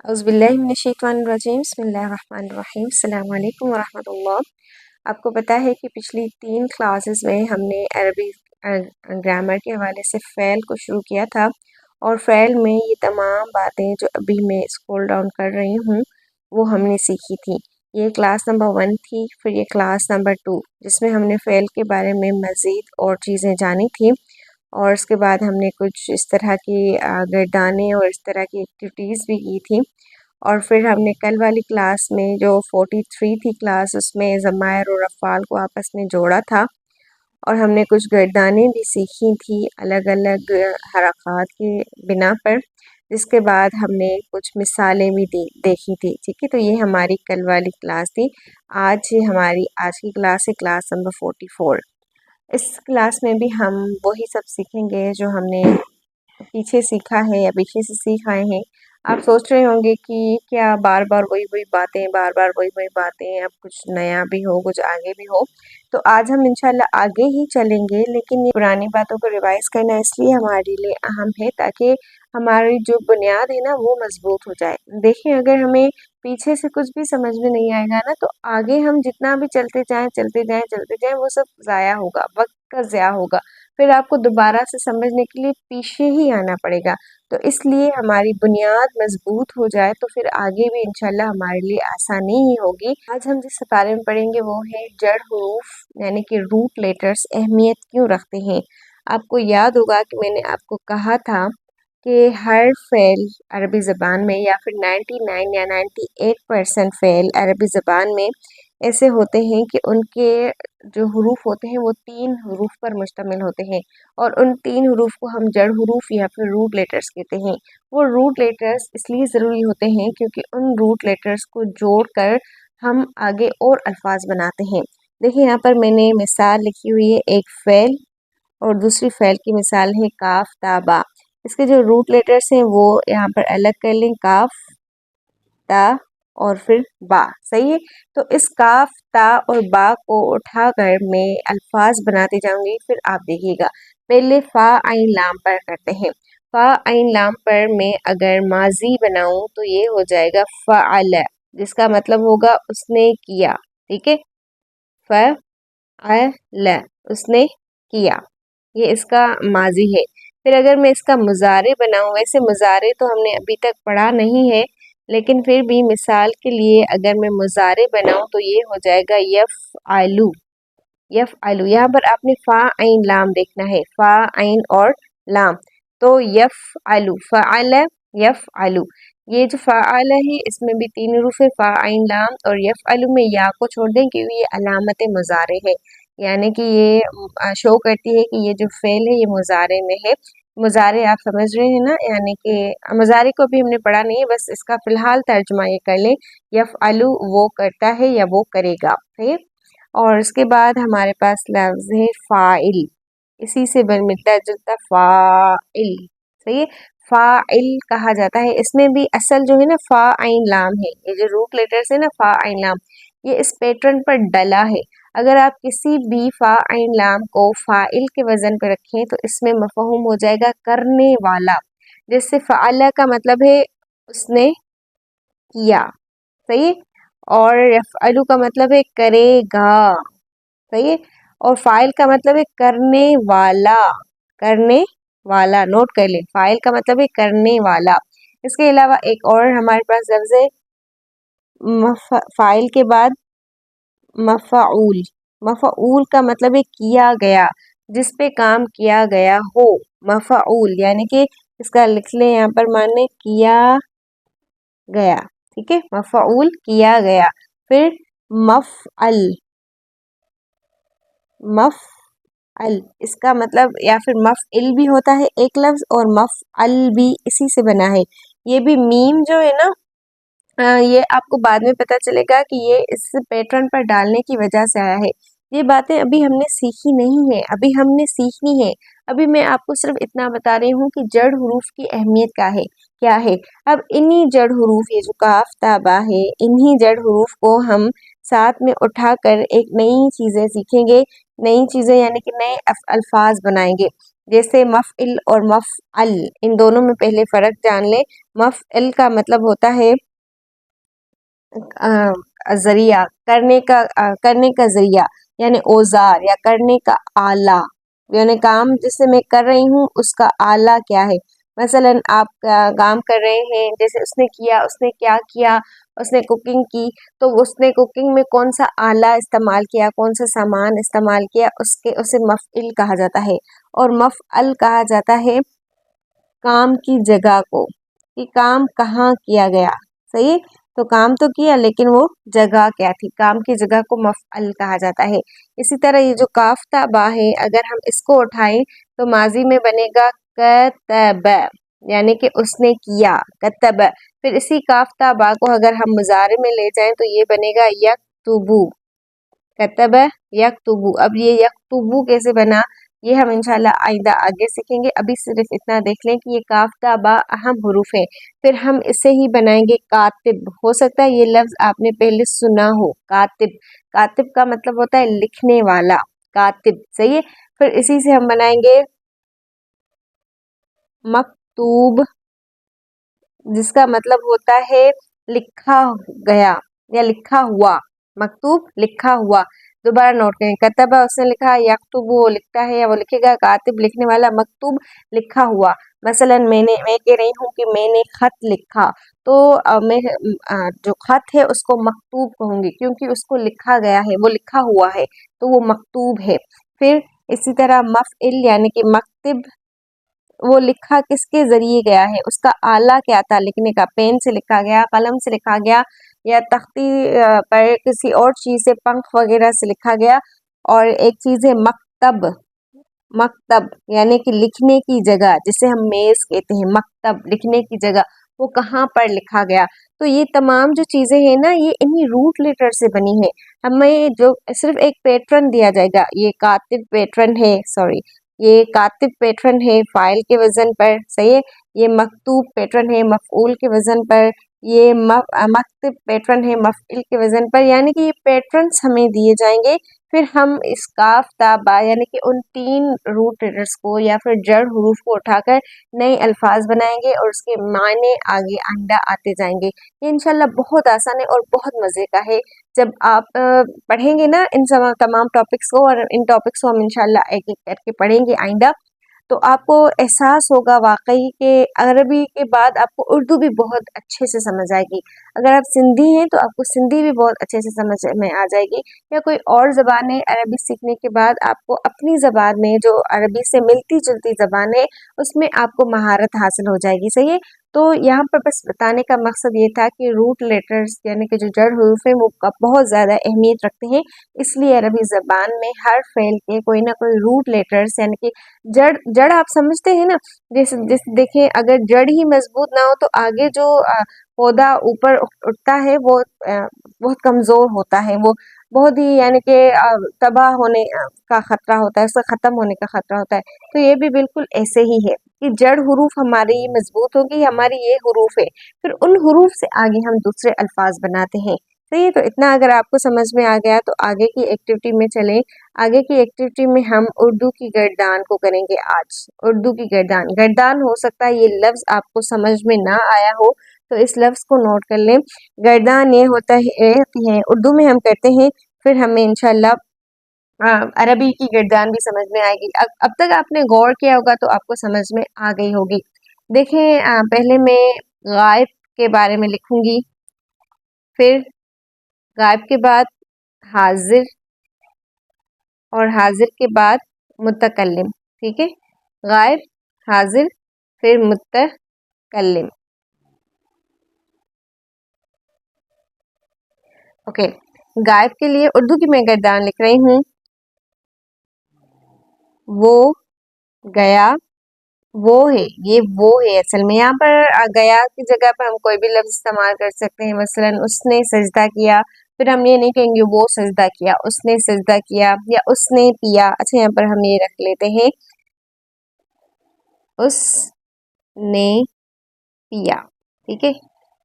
اعوذ باللہ من الشیطان الرجیم بسم اللہ الرحمن الرحیم السلام علیکم ورحمۃ اللہ۔ آپ کو پتہ ہے کہ پچھلی 3 کلاسز میں ہم نے عربی گرامر کے حوالے سے فعل کو شروع کیا تھا، اور فعل میں یہ تمام باتیں جو ابھی میں اسکرول ڈاؤن کر رہی ہوں وہ ہم نے سیکھی تھی۔ یہ کلاس نمبر 1 تھی، پھر یہ کلاس نمبر 2 جس میں ہم نے فعل کے بارے میں مزید اور چیزیں جانی تھی، اور اس کے بعد ہم نے کچھ اس طرح کی گردانے اور اس طرح کی ایکٹیویٹیز بھی کی تھی۔ اور پھر ہم نے کل والی کلاس میں جو 43 تھی کلاس، اس میں ضمائر اور افعال کو آپس میں جوڑا تھا، اور ہم نے کچھ گردانیں بھی سیکھی تھی الگ الگ حرکات کی بنا پر، جس کے بعد ہم نے کچھ مثالیں بھی دیکھی تھی۔ ٹھیک ہے، تو یہ ہماری کل والی کلاس تھی۔ آج کی کلاس ہے کلاس نمبر 44۔ اس کلاس میں بھی ہم وہی سب سیکھیں گے جو ہم نے پیچھے سیکھا ہے یا پیچھے سے سیکھ آئے ہیں۔ آپ سوچ رہے ہوں گے کہ کیا بار بار وہی باتیں، اب کچھ نیا بھی ہو، کچھ آگے بھی ہو۔ تو آج ہم انشاءاللہ آگے ہی چلیں گے، لیکن یہ پرانی باتوں کو ریوائز کرنا اس لیے ہمارے لیے اہم ہے تاکہ ہماری جو بنیاد ہے نا وہ مضبوط ہو جائے۔ دیکھیں، اگر ہمیں پیچھے سے کچھ بھی سمجھ میں نہیں آئے گا نا، تو آگے ہم جتنا بھی چلتے جائیں وہ سب ضائع ہوگا، وقت کا ضیاع ہوگا، پھر آپ کو دوبارہ سے سمجھنے کے لیے پیچھے ہی آنا پڑے گا۔ تو اس لیے ہماری بنیاد مضبوط ہو جائے تو پھر آگے بھی انشاءاللہ ہمارے لیے آسانی ہی ہوگی۔ آج ہم جس بارے میں پڑھیں گے وہ ہے جڑ حروف یعنی کہ روٹ لیٹرز اہمیت کیوں رکھتے ہیں۔ آپ کو یاد ہوگا کہ میں نے آپ کو کہا تھا کہ ہر فعل عربی زبان میں یا پھر 99 یا 98% فعل عربی زبان میں ایسے ہوتے ہیں کہ ان کے جو حروف ہوتے ہیں وہ 3 حروف پر مشتمل ہوتے ہیں، اور ان 3 حروف کو ہم جڑ حروف یا پھر روٹ لیٹرز کہتے ہیں۔ وہ روٹ لیٹرز اس لیے ضروری ہوتے ہیں کیونکہ ان روٹ لیٹرز کو جوڑ کر ہم آگے اور الفاظ بناتے ہیں۔ دیکھیں، یہاں پر میں نے مثال لکھی ہوئی ہے، ایک فعل اور دوسری فعل کی مثال ہے کاف تا با۔ اس کے جو روٹ لیٹرز ہیں وہ یہاں پر الگ کر لیں، کاف، تا اور پھر با۔ صحیح ہے، تو اس کاف، تا اور با کو اٹھا کر میں الفاظ بناتے جاؤں گی، پھر آپ دیکھیے گا۔ پہلے فا عین لام پر کرتے ہیں۔ فا عین لام پر میں اگر ماضی بناؤں تو یہ ہو جائے گا فعل، جس کا مطلب ہوگا اس نے کیا۔ ٹھیک ہے، فعل، اس نے کیا، یہ اس کا ماضی ہے۔ پھر اگر میں اس کا مضارع بناؤں، ویسے مضارع تو ہم نے ابھی تک پڑھا نہیں ہے، لیکن پھر بھی مثال کے لیے اگر میں مضارع بناؤں تو یہ ہو جائے گا یفعلو۔ یہاں پر آپ نے فا عین لام دیکھنا ہے، فا عین اور لام، تو یفعلو، فعل یفعلو۔ یہ جو فعل ہے اس میں بھی 3 حروف ہے، فا عین لام، اور یفعلو میں یا کو چھوڑ دیں کیونکہ یہ علامت مضارع ہے، یعنی کہ یہ شو کرتی ہے کہ یہ جو فعل ہے یہ مضارع میں ہے۔ مضارع آپ سمجھ رہے ہیں نا، یعنی کہ مضارع کو بھی ہم نے پڑھا نہیں ہے، بس اس کا فی الحال ترجمہ یہ کر لیں، یفعلو وہ کرتا ہے یا وہ کرے گا۔ ٹھیک، اور اس کے بعد ہمارے پاس لفظ ہے فاعل، اسی سے ملتا جلتا فاعل۔ صحیح ہے، فاعل کہا جاتا ہے۔ اس میں بھی اصل جو ہے نا فا عین لام ہے، یہ جو روٹ لیٹرز ہے نا فا عین لام، یہ اس پیٹرن پر ڈلا ہے۔ اگر آپ کسی بھی فا عین لام کو فاعل کے وزن پہ رکھیں تو اس میں مفہوم ہو جائے گا کرنے والا، جیسے فعل کا مطلب ہے اس نے کیا۔ صحیح، اور یفعلو کا مطلب ہے کرے گا۔ صحیح ہے، اور فاعل کا مطلب ہے کرنے والا، نوٹ کر لیں، فاعل کا مطلب ہے کرنے والا۔ اس کے علاوہ ایک اور ہمارے پاس لفظ ہے فاعل کے بعد مفعول۔ مفعول کا مطلب ہے کیا گیا، جس پہ کام کیا گیا ہو، مفعول، یعنی کہ اس کا لکھ لیں یہاں پر معنی کیا گیا۔ ٹھیک ہے، مفعول کیا گیا۔ پھر مفعل، اس کا مطلب یا پھر مفعل بھی ہوتا ہے ایک لفظ، اور مفعل بھی اسی سے بنا ہے۔ یہ بھی میم جو ہے نا، یہ آپ کو بعد میں پتہ چلے گا کہ یہ اس پیٹرن پر ڈالنے کی وجہ سے آیا ہے۔ یہ باتیں ابھی ہم نے سیکھی نہیں ہیں، ابھی ہم نے سیکھنی ہے۔ ابھی میں آپ کو صرف اتنا بتا رہی ہوں کہ جڑ حروف کی اہمیت کیا ہے۔ اب انہی جڑ حروف، یہ جو کاف تا با ہے، انہی جڑ حروف کو ہم ساتھ میں اٹھا کر ایک نئی چیزیں سیکھیں گے، نئی چیزیں یعنی کہ نئے الفاظ بنائیں گے۔ جیسے مفعل اور مفعل، ان دونوں میں پہلے فرق جان لیں۔ مفعل کا مطلب ہوتا ہے ذریعہ، کرنے کا ذریعہ، یعنی اوزار یا کرنے کا آلہ، یعنی کام جسے میں کر رہی ہوں اس کا آلہ کیا ہے۔ مثلا آپ کام کر رہے ہیں، جیسے اس نے کیا، اس نے کیا کیا، اس نے کوکنگ کی، تو اس نے کوکنگ میں کون سا آلہ استعمال کیا، کون سا سامان استعمال کیا، اسے مفعل کہا جاتا ہے۔ اور مفعل کہا جاتا ہے کام کی جگہ کو، کہ کام کہاں کیا گیا، صحیح؟ تو کام تو کیا لیکن وہ جگہ کیا تھی، کام کی جگہ کو مفعل کہا جاتا ہے۔ اسی طرح یہ جو کاف تا با ہے، اگر ہم اس کو اٹھائیں تو ماضی میں بنے گا کتب، یعنی کہ اس نے کیا، کتب۔ پھر اسی کاف تا با کو اگر ہم مضارع میں لے جائیں تو یہ بنے گا یکتبو، کتب یکتبو۔ اب یہ یکتبو کیسے بنا، یہ ہم انشاءاللہ آئندہ آگے سیکھیں گے۔ ابھی صرف اتنا دیکھ لیں کہ یہ کاف تا با اہم حروف ہیں۔ پھر ہم اسے ہی بنائیں گے کاتب۔ ہو سکتا ہے یہ لفظ آپ نے پہلے سنا ہو، کاتب۔ کاتب کا مطلب ہوتا ہے لکھنے والا، کاتب، صحیح ہے۔ پھر اسی سے ہم بنائیں گے مکتوب، جس کا مطلب ہوتا ہے لکھا گیا یا لکھا ہوا، مکتوب لکھا ہوا۔ دوبارہ نوٹ کریں، کتبہ اس نے لکھا، یکتب وہ لکھتا ہے یا وہ لکھے گا، کاتب لکھنے والا، مکتوب لکھا ہوا۔ مثلا میں کہہ رہی ہوں کہ میں نے خط لکھا، تو میں جو خط ہے اس کو مکتوب کہوں گی، کیونکہ اس کو لکھا گیا ہے، وہ لکھا ہوا ہے تو وہ مکتوب ہے۔ پھر اسی طرح مفعل یعنی کہ مکتب، وہ لکھا کس کے ذریعے گیا ہے، اس کا آلہ کیا تھا لکھنے کا، پین سے لکھا گیا، قلم سے لکھا گیا، یا تختی پر کسی اور چیز سے، پنکھ وغیرہ سے لکھا گیا۔ اور ایک چیز ہے مکتب، مکتب یعنی کہ لکھنے کی جگہ، جسے ہم میز کہتے ہیں، مکتب لکھنے کی جگہ، وہ کہاں پر لکھا گیا۔ تو یہ تمام جو چیزیں ہیں نا، یہ انہی روٹ لیٹر سے بنی ہے۔ ہمیں جو صرف ایک پیٹرن دیا جائے گا، یہ کاتب پیٹرن ہے، یہ کاتب پیٹرن ہے فاعل کے وزن پر، صحیح ہے۔ یہ مکتوب پیٹرن ہے مفعول کے وزن پر، یہ مکتب پیٹرن ہے مفعول کے وزن پر، یعنی کہ یہ پیٹرنز ہمیں دیے جائیں گے۔ پھر ہم اس کاف تا با یعنی کہ ان 3 روٹ لیٹرز کو یا پھر جڑ حروف کو اٹھا کر نئے الفاظ بنائیں گے، اور اس کے معنی آگے آئندہ آتے جائیں گے۔ یہ انشاءاللہ بہت آسان ہے اور بہت مزے کا ہے۔ جب آپ پڑھیں گے نا ان تمام ٹاپکس کو، اور ان ٹاپکس کو ہم انشاءاللہ ایک ایک کر کے پڑھیں گے آئندہ، تو آپ کو احساس ہوگا واقعی کہ عربی کے بعد آپ کو اردو بھی بہت اچھے سے سمجھ آئے گی۔ اگر آپ سندھی ہیں تو آپ کو سندھی بھی بہت اچھے سے سمجھ میں آ جائے گی، یا کوئی اور زبان ہے عربی سیکھنے کے بعد آپ کو اپنی زبان میں جو عربی سے ملتی جلتی زبان ہے اس میں آپ کو مہارت حاصل ہو جائے گی، صحیح ہے۔ تو یہاں پر بس بتانے کا مقصد یہ تھا کہ روٹ لیٹرز یعنی کہ جو جڑ حروف ہیں وہ بہت زیادہ اہمیت رکھتے ہیں، اس لیے عربی زبان میں ہر فعل کے کوئی نہ کوئی روٹ لیٹرز یعنی کہ جڑ آپ سمجھتے ہیں نا، جیسے دیکھیں اگر جڑ ہی مضبوط نہ ہو تو آگے جو پودا اوپر اٹھتا ہے وہ بہت کمزور ہوتا ہے، وہ بہت ہی یعنی کہ تباہ ہونے کا خطرہ ہوتا ہے، اس کا ختم ہونے کا خطرہ ہوتا ہے۔ تو یہ بھی بالکل ایسے ہی ہے کہ جڑ حروف ہماری مضبوط ہوگی، ہماری یہ حروف ہے، پھر ان حروف سے آگے ہم دوسرے الفاظ بناتے ہیں، صحیح۔ تو اتنا اگر آپ کو سمجھ میں آ گیا تو آگے کی ایکٹیویٹی میں چلیں۔ آگے کی ایکٹیویٹی میں ہم اردو کی گردان کو کریں گے آج۔ اردو کی گردان ہو سکتا ہے یہ لفظ آپ کو سمجھ میں نہ آیا ہو، تو اس لفظ کو نوٹ کر لیں۔ گردان یہ ہوتی ہے اردو میں ہم کہتے ہیں، پھر ہمیں انشاءاللہ عربی کی گردان بھی سمجھ میں آئے گی۔ اب تک آپ نے غور کیا ہوگا تو آپ کو سمجھ میں آ گئی ہوگی۔ دیکھیں پہلے میں غائب کے بارے میں لکھوں گی، پھر غائب کے بعد حاضر، اور حاضر کے بعد متکلم، ٹھیک ہے۔ غائب، حاضر، پھر متکلم، اوکے۔ غائب کے لیے اردو کی میں گردان لکھ رہی ہوں، وہ گیا، وہ ہے، یہ وہ ہے اصل میں۔ یہاں پر گیا کی جگہ پر ہم کوئی بھی لفظ استعمال کر سکتے ہیں، مثلا اس نے سجدہ کیا، پھر ہم یہ نہیں کہیں گے وہ سجدہ کیا، اس نے سجدہ کیا، یا اس نے پیا۔ اچھا یہاں پر ہم یہ رکھ لیتے ہیں، اس نے پیا، ٹھیک ہے،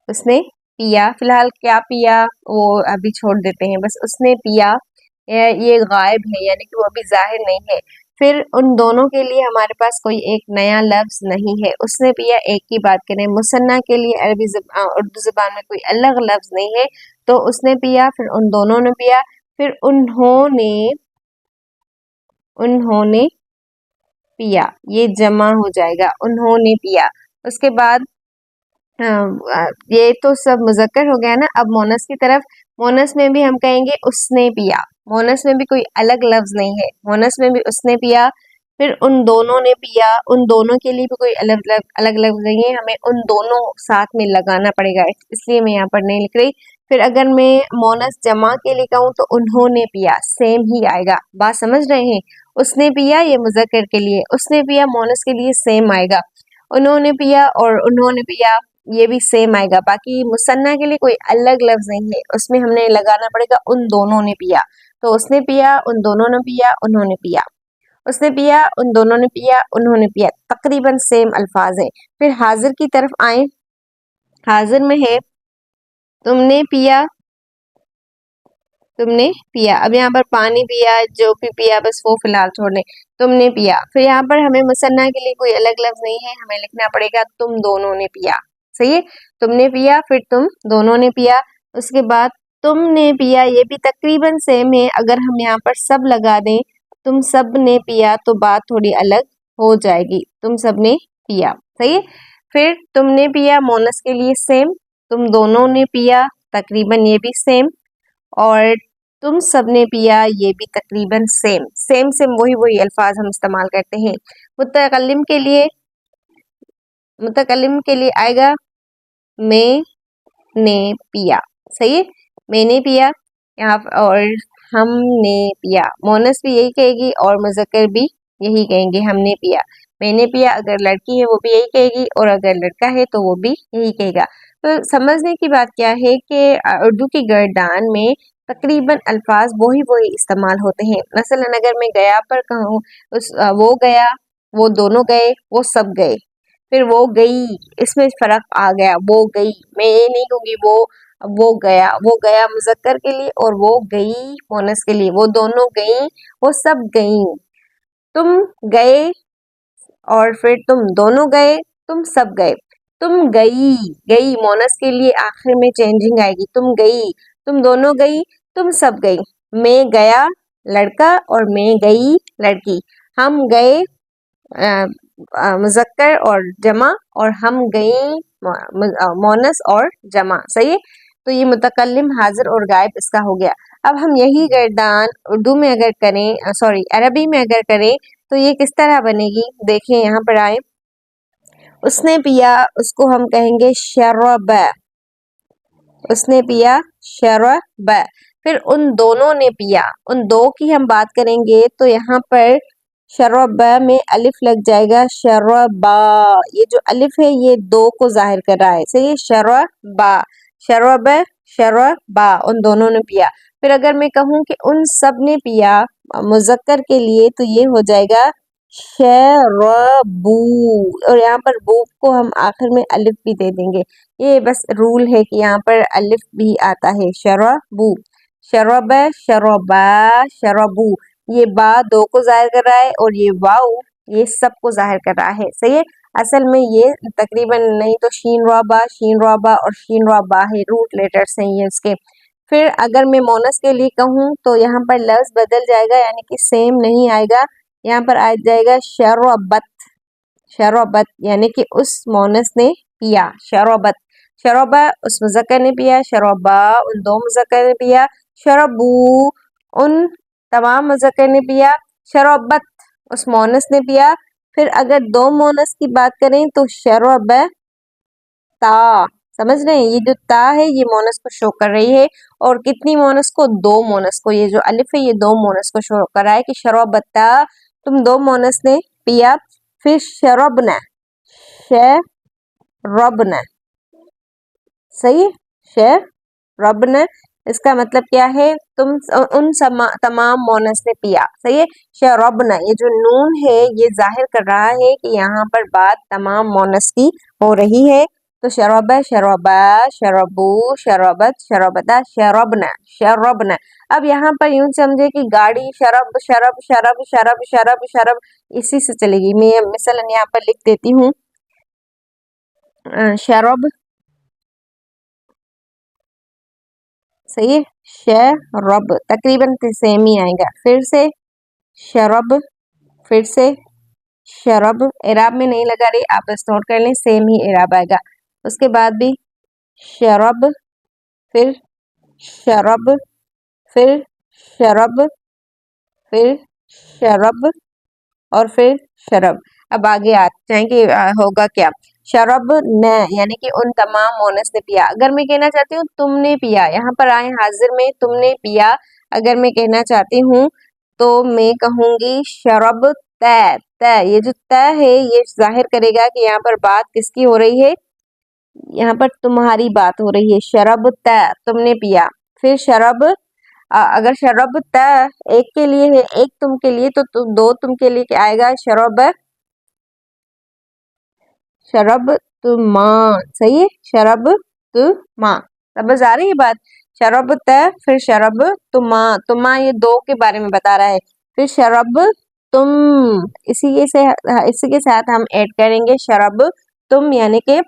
اس نے پیا۔ فی الحال کیا پیا وہ ابھی چھوڑ دیتے ہیں، بس اس نے پیا، یہ غائب ہے یعنی کہ وہ ابھی ظاہر نہیں ہے۔ پھر ان دونوں کے لیے ہمارے پاس کوئی ایک نیا لفظ نہیں ہے. اس نے پیا ایک کی بات کریں. مثنیٰ کے لیے اردو زبان میں کوئی الگ لفظ نہیں ہے، تو اس نے پیا، پھر ان دونوں نے پیا، پھر انہوں نے پیا، یہ جمع ہو جائے گا، انہوں نے پیا. اس کے بعد یہ تو سب مذکر ہو گیا نا. اب مونس کی طرف. مونس میں بھی ہم کہیں گے اس نے پیا. مونس میں بھی کوئی الگ لفظ نہیں ہے، مونس میں بھی اس نے پیا، پھر ان دونوں نے پیا. ان دونوں کے لیے بھی کوئی الگ لفظ نہیں ہے، ہمیں ان دونوں ساتھ میں لگانا پڑے گا، اس لیے میں یہاں پر نہیں لکھ رہی. پھر اگر میں مونس جمع کے لیے کہوں تو انہوں نے پیا، سیم ہی آئے گا. بات سمجھ رہے ہیں؟ اس نے پیا یہ مذکر کے لیے، اس نے پیا مونس کے لیے سیم آئے گا. انہوں نے پیا اور انہوں نے پیا یہ بھی سیم آئے گا. باقی مثنیٰ کے لیے کوئی الگ لفظ نہیں ہے، اس میں ہم نے لگانا پڑے گا ان دونوں نے پیا. تو اس نے پیا، ان دونوں نے پیا، انہوں نے پیا. اس نے پیا، ان دونوں نے پیا، انہوں نے پیا. تقریباً سیم الفاظ ہیں. پھر حاضر کی طرف آئیں. حاضر میں ہے تم نے پیا، تم نے پیا. اب یہاں پر پانی پیا، جو بھی پیا، بس وہ فی الحال چھوڑ دیں. تم نے پیا. پھر یہاں پر ہمیں مثنیٰ کے لیے کوئی الگ لفظ نہیں ہے، ہمیں لکھنا پڑے گا تم دونوں نے پیا. صحیح ہے؟ تم نے پیا، پھر تم دونوں نے پیا. اس کے بعد تم نے پیا یہ بھی تقریباً سیم ہے. اگر ہم یہاں پر سب لگا دیں، تم سب نے پیا، تو بات تھوڑی الگ ہو جائے گی. تم سب نے پیا. صحیح ہے؟ پھر تم نے پیا مونس کے لیے سیم. تم دونوں نے پیا تقریباً یہ بھی سیم. اور تم سب نے پیا یہ بھی تقریباً سیم. سیم وہی الفاظ ہم استعمال کرتے ہیں. متکلم کے لیے آئے گا میں نے پیا. صحیح ہے؟ میں نے پیا یہاں اور ہم نے پیا. مونس بھی یہی کہے گی اور مذکر بھی یہی کہیں گے، ہم نے پیا. میں نے پیا اگر لڑکی ہے وہ بھی یہی کہے گی، اور اگر لڑکا ہے تو وہ بھی یہی کہے گا. تو سمجھنے کی بات کیا ہے کہ اردو کی گردان میں تقریباً الفاظ وہی استعمال ہوتے ہیں. مثلا اگر میں گیا پر کہوں، وہ گیا، وہ دونوں گئے، وہ سب گئے. پھر وہ گئی، اس میں فرق آ گیا. وہ گئی، میں یہ نہیں کہوں گی وہ گیا مذکر کے لیے اور وہ گئی مونس کے لیے. وہ دونوں گئیں، وہ سب گئیں. تم گئے اور پھر تم دونوں گئے، تم سب گئے. تم گئی مونس کے لیے آخر میں چینجنگ آئے گی. تم گئی، تم دونوں گئی، تم سب گئی. میں گیا لڑکا اور میں گئی لڑکی. ہم گئے مذکر اور جمع، اور ہم گئیں مونس اور جمع. صحیح ہے؟ تو یہ متکلم، حاضر اور غائب اس کا ہو گیا. اب ہم یہی گردان اردو میں اگر کریں، عربی میں اگر کریں تو یہ کس طرح بنے گی؟ دیکھیں یہاں پر آئیں. اس نے پیا، اس کو ہم کہیں گے شرب. اس نے پیا شرب. پھر ان دونوں نے پیا. ان دو کی ہم بات کریں گے تو یہاں پر شرب میں الف لگ جائے گا. شربا، یہ جو الف ہے یہ دو کو ظاہر کر رہا ہے. صحیح ہے؟ شربا، شرب، شربا. ان دونوں نے پیا. پھر اگر میں کہوں کہ ان سب نے پیا مذکر کے لیے تو یہ ہو جائے گا شربو، اور یہاں پر بو کو ہم آخر میں الف بھی دے دیں گے. یہ بس رول ہے کہ یہاں پر الف بھی آتا ہے. شربو، شرب، شربا، شربو. یہ با دو کو ظاہر کر رہا ہے اور یہ واؤ یہ سب کو ظاہر کر رہا ہے. صحیح ہے؟ اصل میں یہ تقریباً نہیں تو شین رابا اور شین رابا ہے، روٹ لیٹرز ہیں یہ اس کے. پھر اگر میں مونس کے لیے کہوں تو یہاں پر لفظ بدل جائے گا، یعنی کہ سیم نہیں آئے گا. یہاں پر آ جائے گا شربت. شربت یعنی کہ اس مونس نے پیا. شربت، شربا اس مذکر نے پیا. شربا ان دو مذکر نے پیا. شربو ان تمام مذکر نے پیا. شربت اس مونس نے پیا. پھر اگر دو مونس کی بات کریں تو شرب تا. سمجھ رہے ہیں؟ یہ جو تا ہے یہ مونس کو شو کر رہی ہے. اور کتنی مونس کو؟ دو مونس کو. یہ جو الف ہے یہ دو مونس کو شو کر رہا ہے کہ شربتا تم دو مونس نے پیا. پھر شربنا، شربنا. صحیح؟ شربنا اس کا مطلب کیا ہے؟ تم ان تمام مونس نے پیا. صحیح ہے؟ شربنا یہ جو نون ہے یہ ظاہر کر رہا ہے کہ یہاں پر بات تمام مونس کی ہو رہی ہے. تو شرب شربا شربو شربت شربتا شربنا شربنا. اب یہاں پر یوں سمجھے کہ گاڑی شرب شرب شرب شرب شرب شرب اسی سے چلے گی. میں مثلا یہاں پر لکھ دیتی ہوں شرب, صحیح ہے, شرب تقریباً سیم ہی آئے گا. پھر سے شرب, پھر سے شرب, اعراب میں نہیں لگا رہی, آپ بس نوٹ کر لیں سیم ہی اعراب آئے گا. اس کے بعد بھی شرب, پھر شرب, پھر شرب, پھر شرب اور پھر شرب. اب آگے آتے ہیں کہ ہوگا کیا. شرب نے یعنی کہ ان تمام مونس نے پیا. اگر میں کہنا چاہتی ہوں تم نے پیا, یہاں پر آئے حاضر میں تم نے پیا, اگر میں کہنا چاہتی ہوں تو میں کہوں گی شرب تے. تے, یہ جو تے ہے یہ ظاہر کرے گا کہ یہاں پر بات کس کی ہو رہی ہے, یہاں پر تمہاری بات ہو رہی ہے. شرب تے تم نے پیا. پھر شرب, اگر شرب تے ایک کے لیے ہے, ایک تم کے لیے, تو دو تم کے لیے کیا آئے گا, شرب شرب تما. صحیح ہے, شرب تما. سمجھ آ رہی ہے بات. شرب تے پھر شرب تما. تما یہ دو کے بارے میں بتا رہا ہے. پھر شرب تم, اسی کے ساتھ ہم ایڈ کریں گے شرب تم یعنی کہ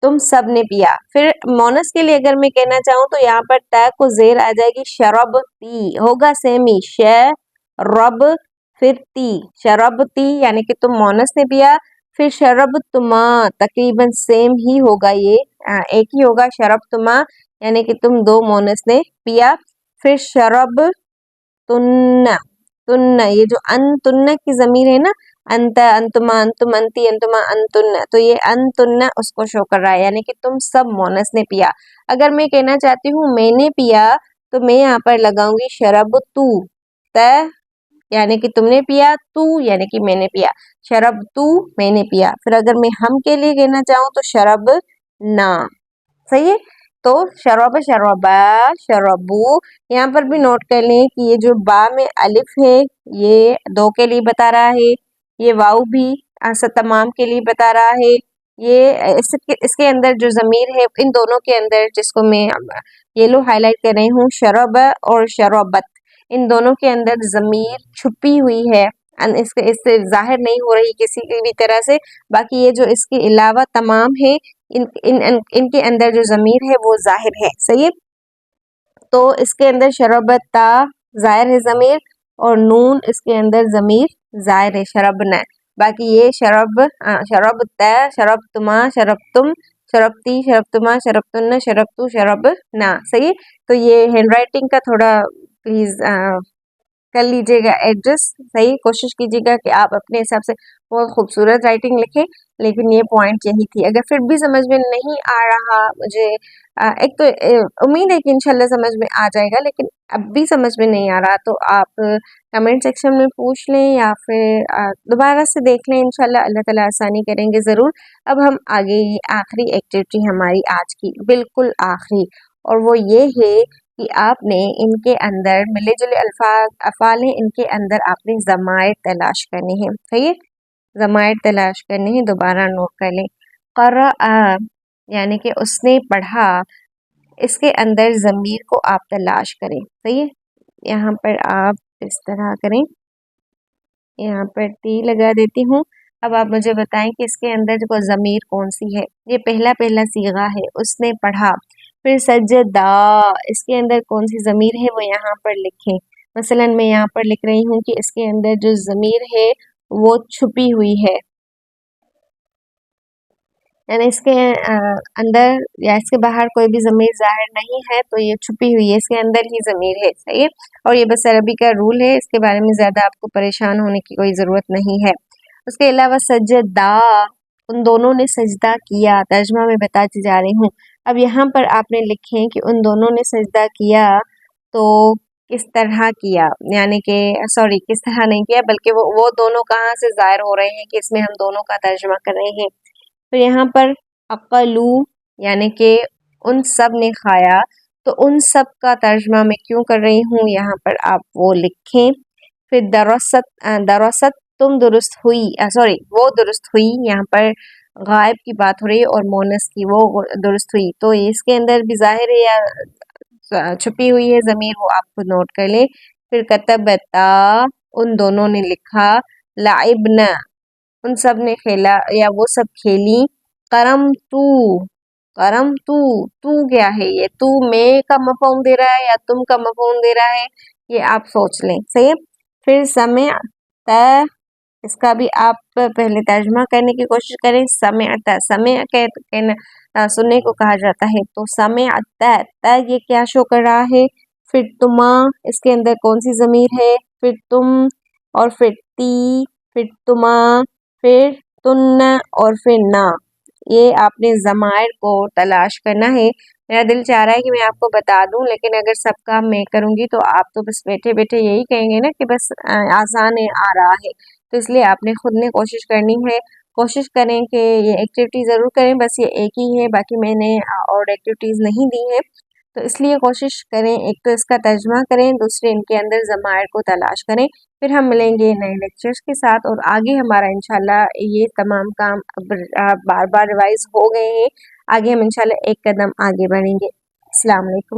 تم سب نے پیا. پھر مونس کے لیے اگر میں کہنا چاہوں تو یہاں پر تے کو زیر آ جائے گی, شرب تی ہوگا سیم ہی, شرب پھر تی, شرب تی یعنی کہ تم مونس نے پیا. پھر شرب تما تقریباً سیم ہی ہوگا, یہ ایک ہی ہوگا, شرب تما یعنی کہ تم دو مونس نے پیا. پھر شرب تن, تن یہ جو ان تن کی ضمیر ہے نا, انت انتما انتم انتی انتما انتن, تو یہ انتن اس کو شو کر رہا ہے یعنی کہ تم سب مونس نے پیا. اگر میں کہنا چاہتی ہوں میں نے پیا تو میں یہاں پر لگاؤں گی شرب تو. تے یعنی کہ تم نے پیا, تو یعنی کہ میں نے پیا. شرب تو میں نے پیا. پھر اگر میں ہم کے لیے کہنا چاہوں تو شرب نا. صحیح ہے. تو شرب شربا شربو, یہاں پر بھی نوٹ کر لیں کہ یہ جو با میں الف ہے یہ دو کے لیے بتا رہا ہے, یہ واؤ بھی تمام کے لیے بتا رہا ہے. یہ اس کے اندر جو ضمیر ہے ان دونوں کے اندر, جس کو میں یلو ہائی لائٹ کر رہی ہوں, شرب اور شربت, ان دونوں کے اندر ضمیر چھپی ہوئی ہے, اس سے ظاہر نہیں ہو رہی کسی بھی طرح سے. باقی یہ جو اس کے علاوہ تمام ہے ان کے اندر جو ضمیر ہے وہ ظاہر ہے. صحیح ہے. تو اس کے اندر شربت تا ظاہر ہے ضمیر, اور نون اس کے اندر ضمیر ظاہر ہے شربنا. باقی یہ شرب شرب تے شرب تما شرب تم شربتی شرب تما شرب تن شرب تو شرب نا. صحیح. تو یہ ہینڈ رائٹنگ کا تھوڑا پلیز کر لیجیے گا ایڈجسٹ. صحیح, کوشش کیجیے گا کہ آپ اپنے حساب سے بہت خوبصورت رائٹنگ لکھیں, لیکن یہ پوائنٹ یہی تھی. اگر پھر بھی سمجھ میں نہیں آ رہا مجھے, ایک تو امید ہے کہ انشاءاللہ سمجھ میں آ جائے گا, لیکن اب بھی سمجھ میں نہیں آ رہا تو آپ کمنٹ سیکشن میں پوچھ لیں یا پھر دوبارہ سے دیکھ لیں. انشاءاللہ اللہ تعالیٰ آسانی کریں گے ضرور. اب ہم آگے آخری ایکٹیویٹی ہماری آج کی, بالکل آخری, اور وہ یہ ہے کہ آپ نے ان کے اندر ملے جلے افعال ہیں, ان کے اندر آپ نے ضمائر تلاش کرنے ہیں. صحیح ہے, ضمائر تلاش کرنے ہیں. دوبارہ نوٹ کر لیں. قرأ یعنی کہ اس نے پڑھا, اس کے اندر ضمیر کو آپ تلاش کریں. صحیح ہے, یہاں پر آپ اس طرح کریں, یہاں پر ٹی لگا دیتی ہوں. اب آپ مجھے بتائیں کہ اس کے اندر جو ضمیر کون سی ہے. یہ پہلا صیغہ ہے, اس نے پڑھا. پھر سجدہ, اس کے اندر کون سی ضمیر ہے وہ یہاں پر لکھیں. مثلا میں یہاں پر لکھ رہی ہوں کہ اس کے اندر جو ضمیر ہے وہ چھپی ہوئی ہے, یعنی اس کے اندر یا اس کے باہر کوئی بھی ضمیر ظاہر نہیں ہے تو یہ چھپی ہوئی ہے, اس کے اندر ہی ضمیر ہے. صحیح ہے, اور یہ بس عربی کا رول ہے, اس کے بارے میں زیادہ آپ کو پریشان ہونے کی کوئی ضرورت نہیں ہے. اس کے علاوہ سجدہ, ان دونوں نے سجدہ کیا, ترجمہ میں بتاتی جا رہی ہوں. اب یہاں پر آپ نے لکھیں کہ ان دونوں نے سجدہ کیا تو کس طرح کیا, یعنی کہ سوری کس طرح نہیں کیا بلکہ وہ دونوں کہاں سے ظاہر ہو رہے ہیں کہ اس میں ہم دونوں کا ترجمہ کر رہے ہیں. تو یہاں پر اقلو یعنی کہ ان سب نے کھایا, تو ان سب کا ترجمہ میں کیوں کر رہی ہوں, یہاں پر آپ وہ لکھیں. پھر درست تم درست ہوئی, وہ درست ہوئی, یہاں پر غائب کی بات ہو رہی ہے اور مونس کی، وہ درست ہوئی. تو اس کے اندر بھی ظاہر ہے یا چھپی ہوئی ہے ضمیر، وہ آپ کو نوٹ کر لیں. پھر کتبتا، ان دونوں نے لکھا. لعبنا، ان سب نے کھیلا یا وہ سب کھیلی. کرم تو کیا ہے یہ؟ تو میں کا مفہوم دے رہا ہے یا تم کا مفہوم دے رہا ہے؟ یہ آپ سوچ لیں. صحیح ہے. پھر سمعت، اس کا بھی آپ پہلے ترجمہ کرنے کی کوشش کریں. سمع کہنا سننے کو کہا جاتا ہے. تو سمعت، یہ کیا شو کر رہا ہے؟ پھر تما، اس کے اندر کون سی ضمیر ہے؟ پھر تم، اور پھر تی، پھر تما، پھر تن، اور پھر نا. یہ آپ نے ضمائر کو تلاش کرنا ہے. میرا دل چاہ رہا ہے کہ میں آپ کو بتا دوں، لیکن اگر سب کام میں کروں گی تو آپ تو بس بیٹھے بیٹھے یہی کہیں گے نا کہ بس آسان ہے، آ رہا ہے. تو اس لیے آپ نے خود نے کوشش کرنی ہے. کوشش کریں کہ یہ ایکٹیویٹی ضرور کریں. بس یہ ایک ہی ہے، باقی میں نے اور ایکٹیویٹیز نہیں دی ہیں. تو اس لیے کوشش کریں، ایک تو اس کا ترجمہ کریں، دوسرے ان کے اندر ضمائر کو تلاش کریں. پھر ہم ملیں گے نئے لیکچرز کے ساتھ، اور آگے ہمارا انشاءاللہ یہ تمام کام بار بار ریوائز ہو گئے ہیں. آگے ہم انشاءاللہ ایک قدم آگے بڑھیں گے. السلام علیکم.